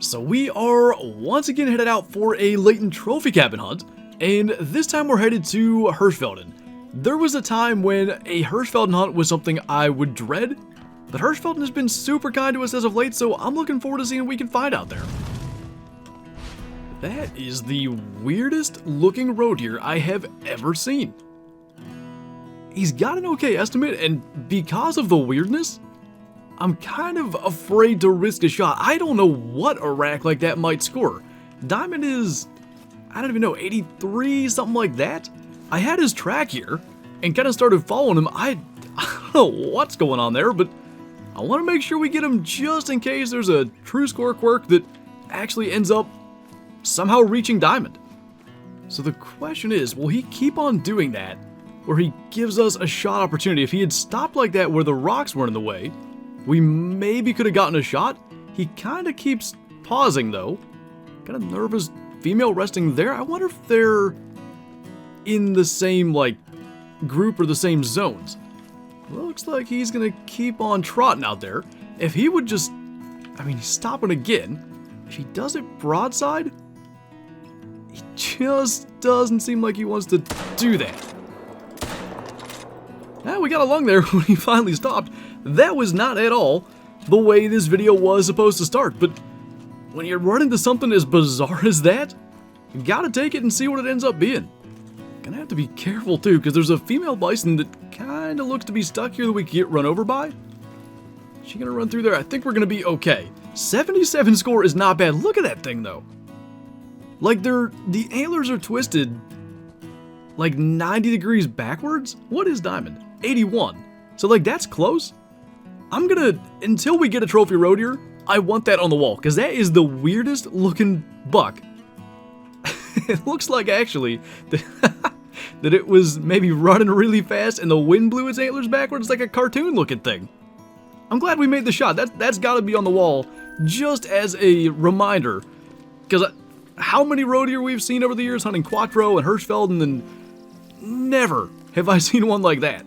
So we are once again headed out for a Layton Trophy Cabin hunt, and this time we're headed to Hirschfelden. There was a time when a Hirschfelden hunt was something I would dread, but Hirschfelden has been super kind to us as of late, so I'm looking forward to seeing what we can find out there. That is the weirdest looking road here I have ever seen. He's got an okay estimate, and because of the weirdness, I'm kind of afraid to risk a shot. I don't know what a rack like that might score. Diamond is, I don't even know, 83, something like that? I had his track here and kind of started following him. I don't know what's going on there, but I want to make sure we get him just in case there's a true score quirk that actually ends up somehow reaching Diamond. So the question is, will he keep on doing that where he gives us a shot opportunity? If he had stopped like that where the rocks weren't in the way, we maybe could have gotten a shot. He kind of keeps pausing though. Kind of nervous female resting there. I wonder if they're in the same like group or the same zones. Looks like he's gonna keep on trotting out there. If he would just, I mean, he's stopping again. If he does it broadside, he just doesn't seem like he wants to do that. Now we got a lung there when he finally stopped. That was not at all the way this video was supposed to start, but when you run into something as bizarre as that, you gotta take it and see what it ends up being. Gonna have to be careful too, because there's a female bison that kinda looks to be stuck here that we can get run over by. Is she gonna run through there? I think we're gonna be okay. 77 score is not bad. Look at that thing though. Like the antlers are twisted like 90 degrees backwards. What is Diamond? 81. So like that's close. I'm gonna, until we get a trophy road here, I want that on the wall, because that is the weirdest looking buck. It looks like actually that it was maybe running really fast and the wind blew its antlers backwards like a cartoon looking thing. I'm glad we made the shot. That's gotta be on the wall just as a reminder, because how many road deer we've seen over the years hunting Quattro and Hirschfelden, and never have I seen one like that.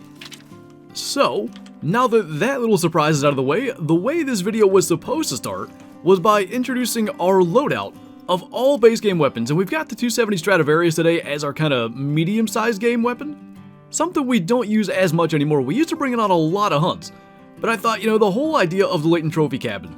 So, now that that little surprise is out of the way this video was supposed to start was by introducing our loadout of all base game weapons, and we've got the 270 Stradivarius today as our kind of medium-sized game weapon. Something we don't use as much anymore. We used to bring it on a lot of hunts, but I thought, you know, the whole idea of the Layton Trophy Cabin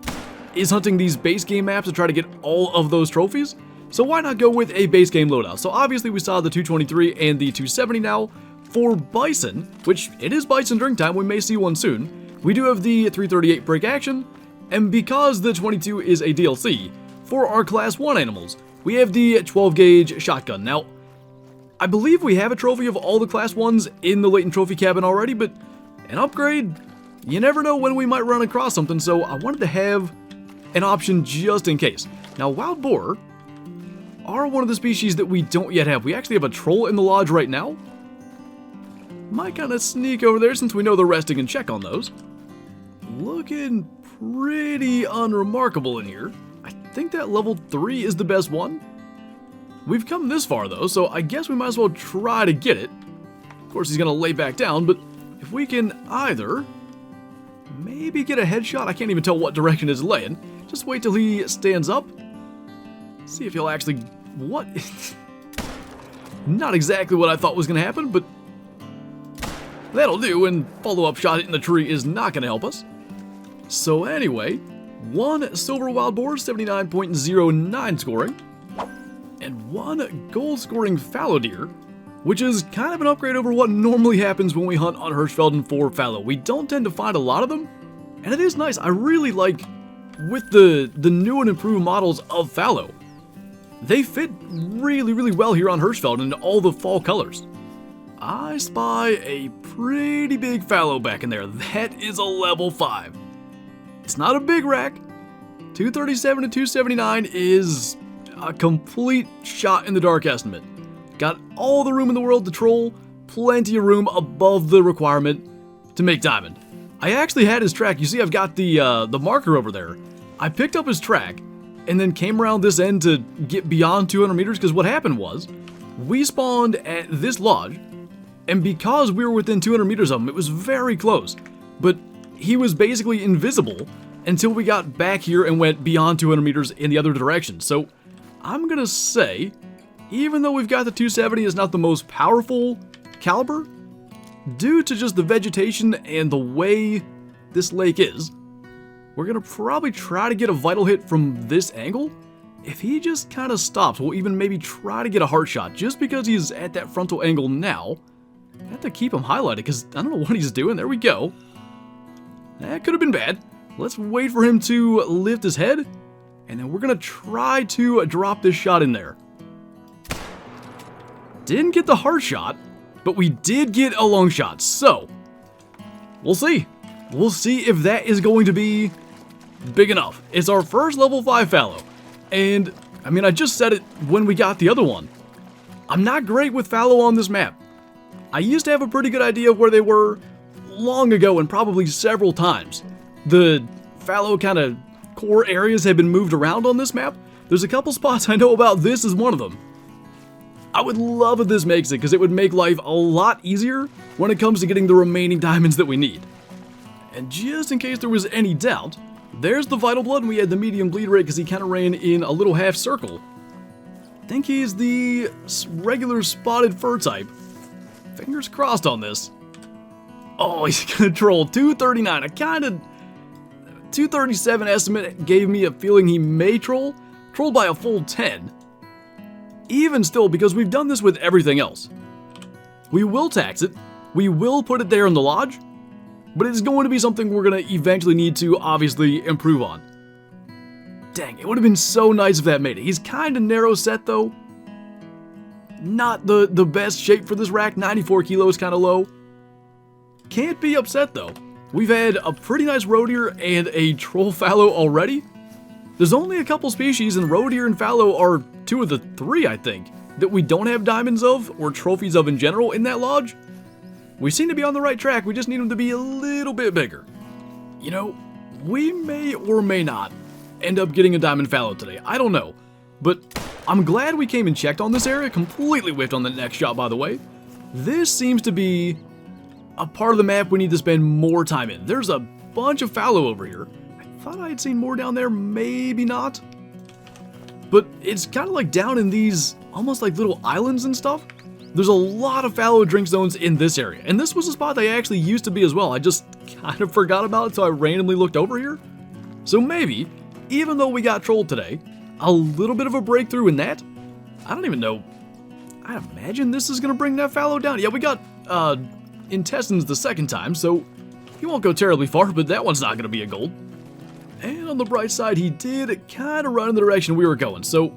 is hunting these base game maps to try to get all of those trophies, so why not go with a base game loadout? So obviously we saw the 223 and the 270 now. For bison, which it is bison during time, we may see one soon, we do have the 338 break action, and because the 22 is a DLC, for our class 1 animals, we have the 12 gauge shotgun. Now, I believe we have a trophy of all the class 1s in the Layton Trophy Cabin already, but an upgrade, you never know when we might run across something, so I wanted to have an option just in case. Now, wild boar are one of the species that we don't yet have. We actually have a troll in the lodge right now. Might kind of sneak over there since we know they're resting and check on those. Looking pretty unremarkable in here. I think that level 3 is the best one. We've come this far though, so I guess we might as well try to get it. Of course he's gonna lay back down, but if we can either maybe get a headshot, I can't even tell what direction it's laying. Just wait till he stands up. See if he'll actually, what? Not exactly what I thought was gonna happen, but that'll do, and follow-up shot hitting the tree is not going to help us. So anyway, one silver wild boar, 79.09 scoring, and one gold scoring fallow deer, which is kind of an upgrade over what normally happens when we hunt on Hirschfelden for fallow. We don't tend to find a lot of them, and it is nice. I really like, with the new and improved models of fallow, they fit really, really well here on Hirschfelden in all the fall colors. I spy a pretty big fallow back in there. That is a level 5. It's not a big rack. 237 to 279 is a complete shot in the dark estimate. Got all the room in the world to troll, plenty of room above the requirement to make diamond. I actually had his track. You see I've got the marker over there. I picked up his track and then came around this end to get beyond 200 meters, because what happened was we spawned at this lodge. And because we were within 200 meters of him, it was very close. But he was basically invisible until we got back here and went beyond 200 meters in the other direction. So I'm gonna say, even though we've got the 270 is not the most powerful caliber, due to just the vegetation and the way this lake is, we're gonna probably try to get a vital hit from this angle. If he just kind of stops, we'll even maybe try to get a heart shot, just because he's at that frontal angle now. I have to keep him highlighted because I don't know what he's doing. There we go. That could have been bad. Let's wait for him to lift his head, and then we're gonna try to drop this shot in there. Didn't get the heart shot, but we did get a long shot, so we'll see. We'll see if that is going to be big enough. It's our first level 5 fallow, and I mean, I just said it when we got the other one. I'm not great with fallow on this map. I used to have a pretty good idea of where they were long ago, and probably several times. The fallow kind of core areas have been moved around on this map. There's a couple spots I know about. This is one of them. I would love if this makes it, because it would make life a lot easier when it comes to getting the remaining diamonds that we need. And just in case there was any doubt, there's the vital blood, and we had the medium bleed rate because he kind of ran in a little half circle. I think he's the regular spotted fur type. Fingers crossed on this. Oh, he's gonna troll. 239. 237 estimate gave me a feeling he may troll. Trolled by a full 10. Even still, because we've done this with everything else. We will tax it. We will put it there in the lodge. But it's going to be something we're going to eventually need to obviously improve on. Dang, it would have been so nice if that made it. He's kind of narrow set though. Not the best shape for this rack. 94 kilos, kind of low. Can't be upset though. We've had a pretty nice roe deer and a troll fallow already. There's only a couple species, and roe deer and fallow are 2 of the 3, I think, that we don't have diamonds of or trophies of in general in that lodge. We seem to be on the right track. We just need them to be a little bit bigger. You know, we may or may not end up getting a diamond fallow today. I don't know. But I'm glad we came and checked on this area. Completely whiffed on the next shot, by the way. This seems to be a part of the map we need to spend more time in. There's a bunch of fallow over here. I thought I had seen more down there, maybe not. But it's kind of like down in these almost like little islands and stuff. There's a lot of fallow drink zones in this area. And this was a spot they actually used to be as well. I just kind of forgot about it, so I randomly looked over here. So maybe, even though we got trolled today, a little bit of a breakthrough in that. I don't even know. I imagine this is going to bring that fallow down. Yeah, we got intestines the second time, so he won't go terribly far, but that one's not going to be a gold. And on the bright side, he did kind of run in the direction we were going, so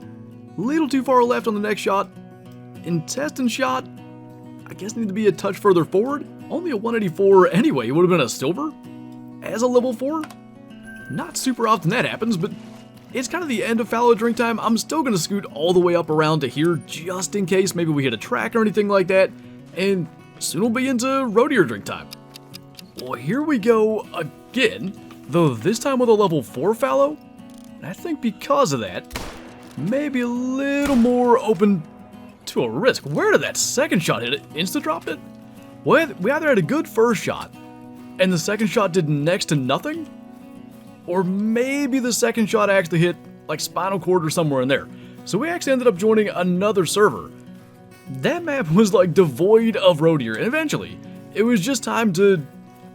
a little too far left on the next shot. Intestine shot, I guess, need to be a touch further forward. Only a 184 anyway. It would have been a silver as a level 4. Not super often that happens, but it's kind of the end of fallow drink time. I'm still going to scoot all the way up around to here just in case maybe we hit a track or anything like that. And soon we'll be into roe deer drink time. Well, here we go again, though this time with a level 4 fallow. And I think because of that, maybe a little more open to a risk. Where did that second shot hit? It insta-dropped it? Well, we either had a good first shot, and the second shot did next to nothing, or maybe the second shot actually hit like spinal cord or somewhere in there. So we actually ended up joining another server. That map was like devoid of roe deer, and eventually it was just time to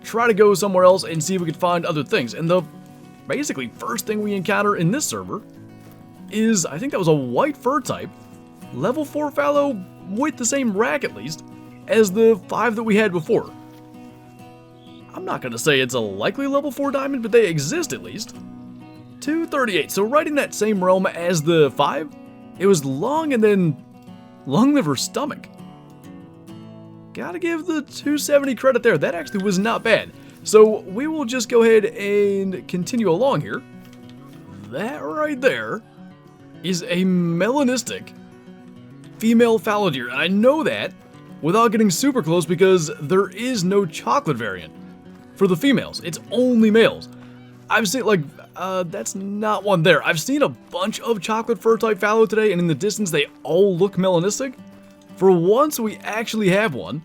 try to go somewhere else and see if we could find other things. And the basically first thing we encounter in this server is, I think that was a white fur type, level 4 fallow with the same rack at least as the 5 that we had before. I'm not going to say it's a likely level 4 diamond, but they exist at least. 238, so right in that same realm as the 5. It was long and then lung, liver, stomach. Gotta give the 270 credit there. That actually was not bad. So we will just go ahead and continue along here. That right there is a melanistic female fallow deer. And I know that without getting super close because there is no chocolate variant for the females. It's only males. I've seen like, that's not one there. I've seen a bunch of chocolate fur type fallow today, and in the distance they all look melanistic. For once we actually have one,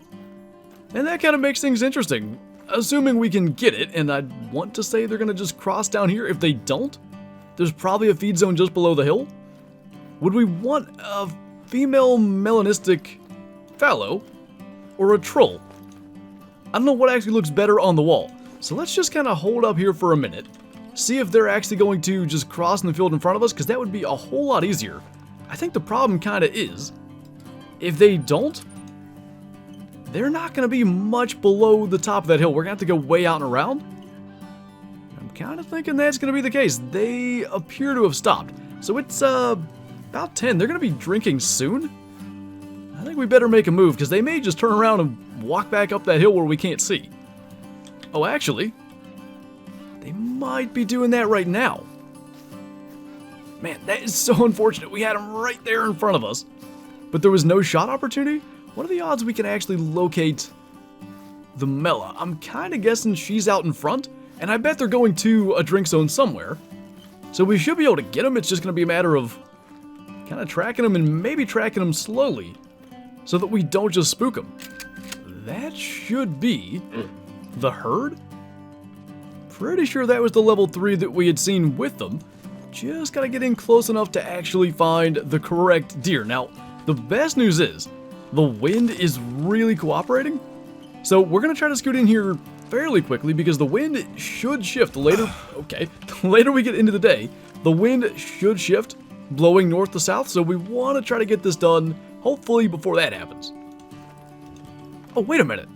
and that kind of makes things interesting. assuming we can get it, and I'd want to say they're going to just cross down here. If they don't, there's probably a feed zone just below the hill. Would we want a female melanistic fallow or a troll? I don't know what actually looks better on the wall. So let's just kind of hold up here for a minute. See if they're actually going to just cross in the field in front of us, because that would be a whole lot easier. I think the problem kind of is, if they don't, they're not going to be much below the top of that hill. We're going to have to go way out and around. I'm kind of thinking that's going to be the case. They appear to have stopped. So it's about 10. They're going to be drinking soon. I think we better make a move, because they may just turn around and walk back up that hill where we can't see. Oh, actually, they might be doing that right now. Man, that is so unfortunate. We had them right there in front of us, but there was no shot opportunity. What are the odds we can actually locate the Mela? I'm kind of guessing she's out in front, and I bet they're going to a drink zone somewhere. So we should be able to get them. It's just going to be a matter of kind of tracking them and maybe tracking them slowly so that we don't just spook them. That should be the herd. Pretty sure that was the level 3 that we had seen with them. Just gotta get in close enough to actually find the correct deer. Now, the best news is, the wind is really cooperating. So we're gonna try to scoot in here fairly quickly because the wind should shift later. Okay, later we get into the day, the wind should shift, blowing north to south. So we wanna try to get this done, hopefully before that happens. Oh, wait a minute.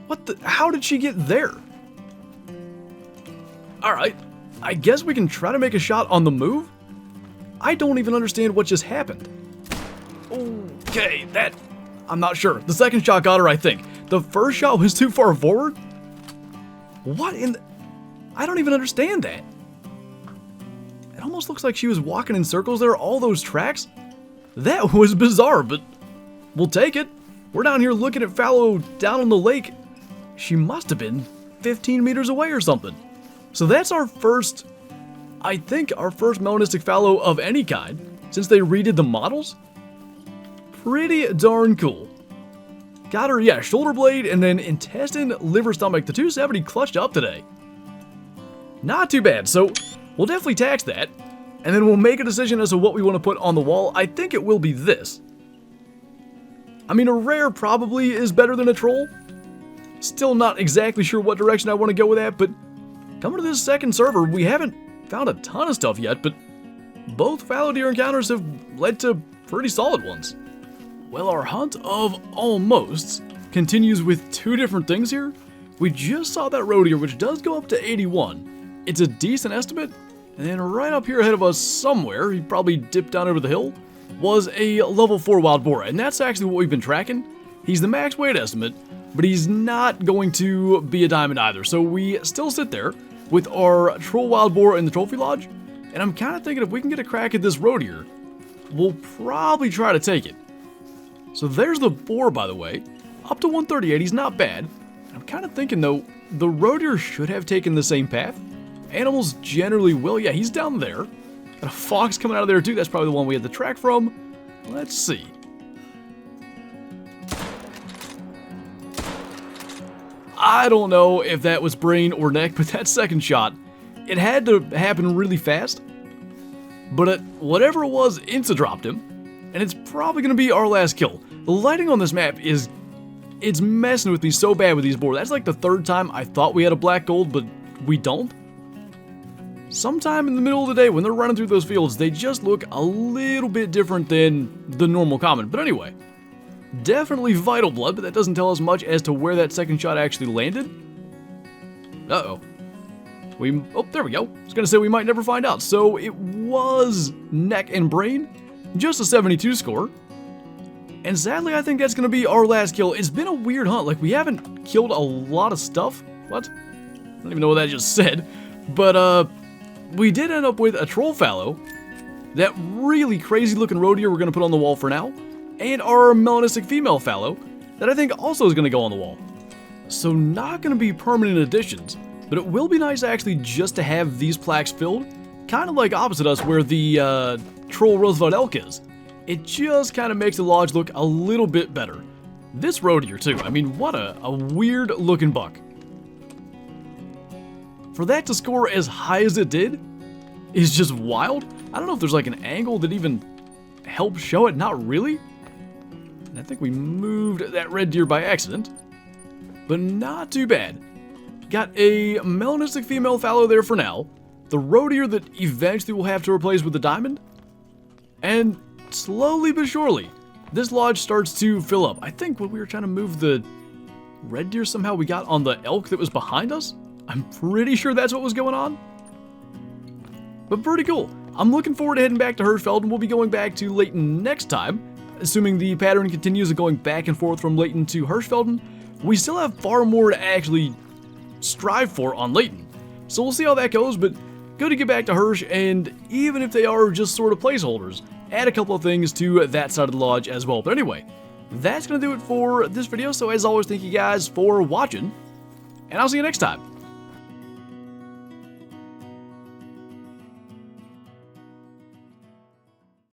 What the? How did she get there? Alright, I guess we can try to make a shot on the move? I don't even understand what just happened. Okay, I'm not sure. The second shot got her, I think. The first shot was too far forward? What in the... I don't even understand that. It almost looks like she was walking in circles there, all those tracks. That was bizarre, but we'll take it. We're down here looking at Fallow down on the lake. She must have been 15 meters away or something. So that's our first, I think, our first melanistic fallow of any kind since they redid the models. Pretty darn cool. Got her, yeah, shoulder blade and then intestine, liver, stomach. The 270 clutched up today. Not too bad. So we'll definitely tax that. And then we'll make a decision as to what we want to put on the wall. I think it will be this. I mean, a rare probably is better than a troll. Still not exactly sure what direction I want to go with that, but coming to this second server, we haven't found a ton of stuff yet, but both fallow deer encounters have led to pretty solid ones. Well, our hunt of almosts continues with two different things here. We just saw that roe deer, which does go up to 81. It's a decent estimate, and then right up here ahead of us somewhere, he probably dipped down over the hill, was a level 4 wild boar, and that's actually what we've been tracking. He's the max weight estimate, but he's not going to be a diamond either, so we still sit there with our troll wild boar in the trophy lodge, and I'm kind of thinking if we can get a crack at this roe deer, we'll probably try to take it. So there's the boar, by the way, up to 138, he's not bad. I'm kind of thinking though, the roe deer should have taken the same path. Animals generally will, yeah, he's down there. Got a fox coming out of there too, that's probably the one we had to track from. Let's see. I don't know if that was brain or neck, but that second shot, it had to happen really fast. But whatever it was, Insta dropped him, and it's probably going to be our last kill. The lighting on this map it's messing with me so bad with these boar. That's like the third time I thought we had a black gold, but we don't. Sometime in the middle of the day when they're running through those fields, they just look a little bit different than the normal common. But anyway. Definitely vital blood, but that doesn't tell us much as to where that second shot actually landed. Uh-oh. Oh, there we go. I was going to say we might never find out. So it was neck and brain, just a 72 score. And sadly, I think that's going to be our last kill. It's been a weird hunt. Like, we haven't killed a lot of stuff. What? I don't even know what that just said. But, we did end up with a troll fallow. That really crazy looking roe deer we're going to put on the wall for now. And our melanistic female fallow that I think also is going to go on the wall. So not going to be permanent additions, but it will be nice actually just to have these plaques filled, kind of like opposite us where the troll Roosevelt elk is. It just kind of makes the lodge look a little bit better. This roe deer too, I mean what a weird looking buck. for that to score as high as it did is just wild. I don't know if there's like an angle that even helps show it. Not really. And I think we moved that red deer by accident, but not too bad. Got a melanistic female fallow there for now. The roe deer that eventually we'll have to replace with the diamond. And slowly but surely, this lodge starts to fill up. I think when we were trying to move the red deer somehow we got on the elk that was behind us. I'm pretty sure that's what was going on. But pretty cool. I'm looking forward to heading back to Hirschfelden. We'll be going back to Layton next time. Assuming the pattern continues of going back and forth from Layton to Hirschfelden, we still have far more to actually strive for on Layton. So we'll see how that goes, but good to get back to Hirsch, and even if they are just sort of placeholders, add a couple of things to that side of the lodge as well. But anyway, that's going to do it for this video. So as always, thank you guys for watching, and I'll see you next time.